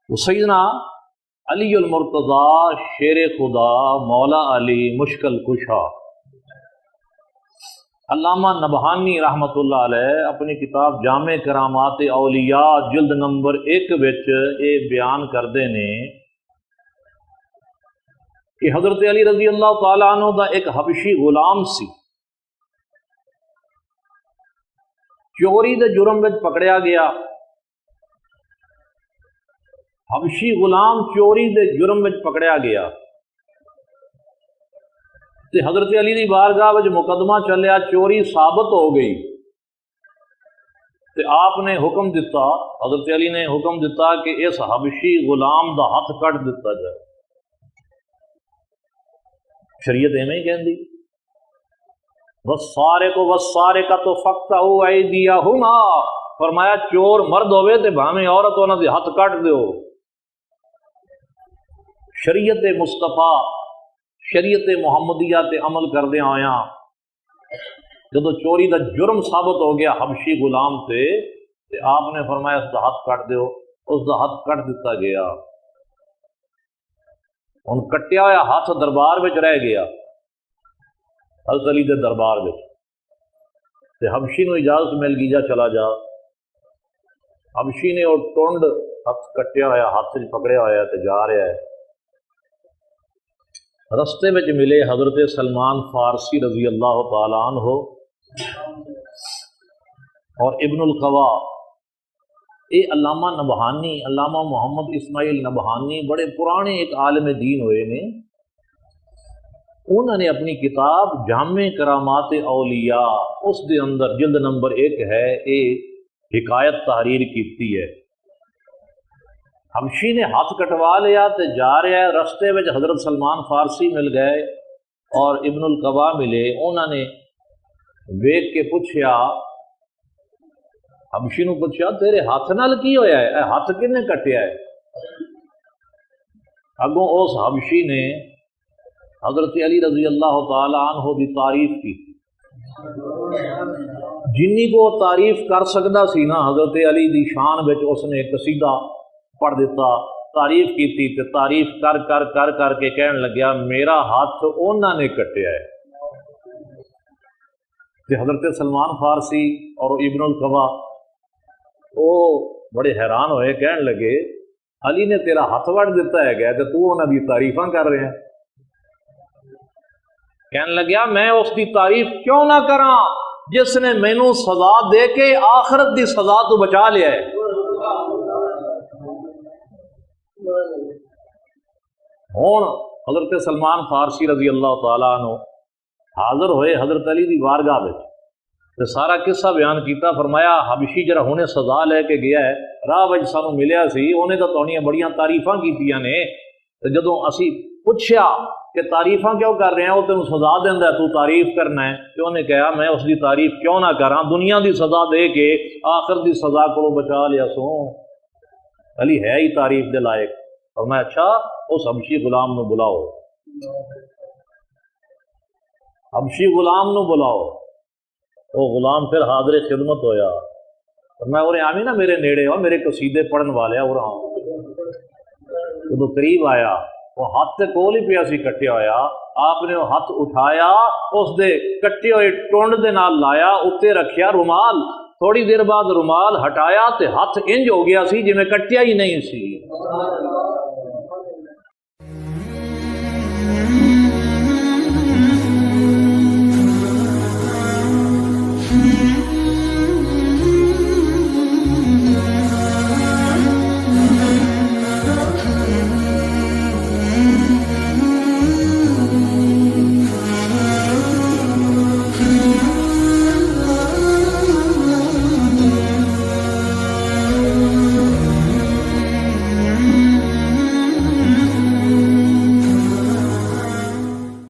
سیدنا علی المرتضی شیر خدا مولا علی مشکل کشا علامہ نبہانی رحمت اللہ علیہ اپنی کتاب جامع کرامات اولیاء جلد نمبر 1 وچ یہ بیان کردے نے کہ حضرت علی رضی اللہ تعالیٰ عنہ دا ایک حبشی غلام سی، چوری دے جرم وچ پکڑیا گیا۔ حبشی غلام چوری دے جرم وچ پکڑیا گیا تے حضرت علی دی بارگاہ وچ مقدمہ چلیا، چوری ثابت ہو گئی تے آپ نے حکم دیتا، حضرت علی نے حکم دیتا کہ اس حبشی غلام دا ہاتھ کٹ دیتا جائے۔ شریعت ایویں ہی کہندی والسارق والسارقۃ فاقطعوا ایدیہما، فرمایا چور مرد ہوئے تے بھاویں عورت انہاں دے ہاتھ کٹ دیو۔ شریعت مصطفیٰ شریعت محمدیہ تے عمل کردے آیا جدو چوری دا جرم ثابت ہو گیا حبشی غلام تے آپ نے فرمایا اس دا ہاتھ کٹ دیو، اس دا ہاتھ کٹ دیتا گیا۔ ان کٹیا ہوا ہاتھ دربار وچ رہ گیا، حضرت علی دے دربار وچ تے حبشی نو اجازت مل گئی جا چلا جا۔ حبشی نے وہ ٹونڈ ہاتھ کٹیا ہوا ہاتھ پکڑیا ہوا تے جا رہا ہے۔ رستے میں ملے حضرت سلمان فارسی رضی اللہ تعالیٰ عنہ اور ابن القوا۔ یہ علامہ نبہانی، علامہ محمد اسماعیل نبہانی بڑے پرانے ایک عالم دین ہوئے نے، انہوں نے اپنی کتاب جامع کرامات اولیاء اس دے اندر جلد نمبر 1 ہے، یہ حکایت تحریر کیتی ہے۔ حبشی نے ہاتھ کٹوا لیا تے جا رہا ہے، رستے میں حضرت سلمان فارسی مل گئے اور ابن القوا ملے، انہوں نے ویکھ کے پوچھیا، حبشی نو پوچھا تیرے ہاتھ نال کی ہویا ہے، اے ہاتھ کنے کٹیا ہے؟ اگوں اس حبشی نے حضرت علی رضی اللہ تعالی عنہ دی تعریف کی، جنی کو تعریف کر سکتا سی نا حضرت علی دی شان وچ اس نے قصیدہ پڑھ دیتا، تعریف کی تھی تے تعریف کر کر کر کر کے کہنے لگیا میرا ہاتھ انہوں نے کٹیا ہے۔ تے حضرت سلمان فارسی اور ابن القوا وہ بڑے حیران ہوئے، کہنے لگے علی نے تیرا ہاتھ وڑ دیتا ہے گیا تے تو انہاں دی تعریفاں کر رہے ہیں۔ کہنے لگیا میں اس دی تعریف کیوں نہ کراں جس نے مینوں سزا دے کے آخرت دی سزا تو بچا لیا ہے۔ ہون حضرت سلمان فارسی رضی اللہ تعالیٰ عنہ حاضر ہوئے حضرت علی دی بارگاہ وچ تے سارا قصہ بیان کیتا، فرمایا حبشی جڑا ہونے سزا لے کے گیا ہے راہ وچ سانوں ملیا سی، انہیں تو تہاڈیاں بڑیاں تعریفاں کیتیاں نے، تے جدوں اسی پوچھیا کہ تعریفاں کیوں کر رہے ہیں، وہ تینوں سزا دیندا ہے تو تعریف کرنا ہے، تے انہیں کہا میں اس دی تعریف کیوں نہ کراں، دنیا دی سزا دے کے آخر دی سزا کو بچا لیا سو۔ علی ہے ہی تعریف دے لائق، اور میں اچھا اس حبشی غلام نو بلاؤ، حبشی غلام نو بلاؤ۔ وہ غلام پھر حاضر خدمت ہویا، اور میں اور آمی نا میرے نیڑے ہو، میرے قصیدے پڑھن والے اور جب قریب آیا وہ ہاتھ تے کول ہی پیا سی کٹیا ہویا، آپ نے وہ ہاتھ اٹھایا، اس دے کٹے ہوئے ٹونڈ دے نال لایا، اتنے رکھیا رومال، تھوڑی دیر بعد رومال ہٹایا تے ہاتھ انج ہو گیا سی جی میں کٹیا ہی نہیں سی۔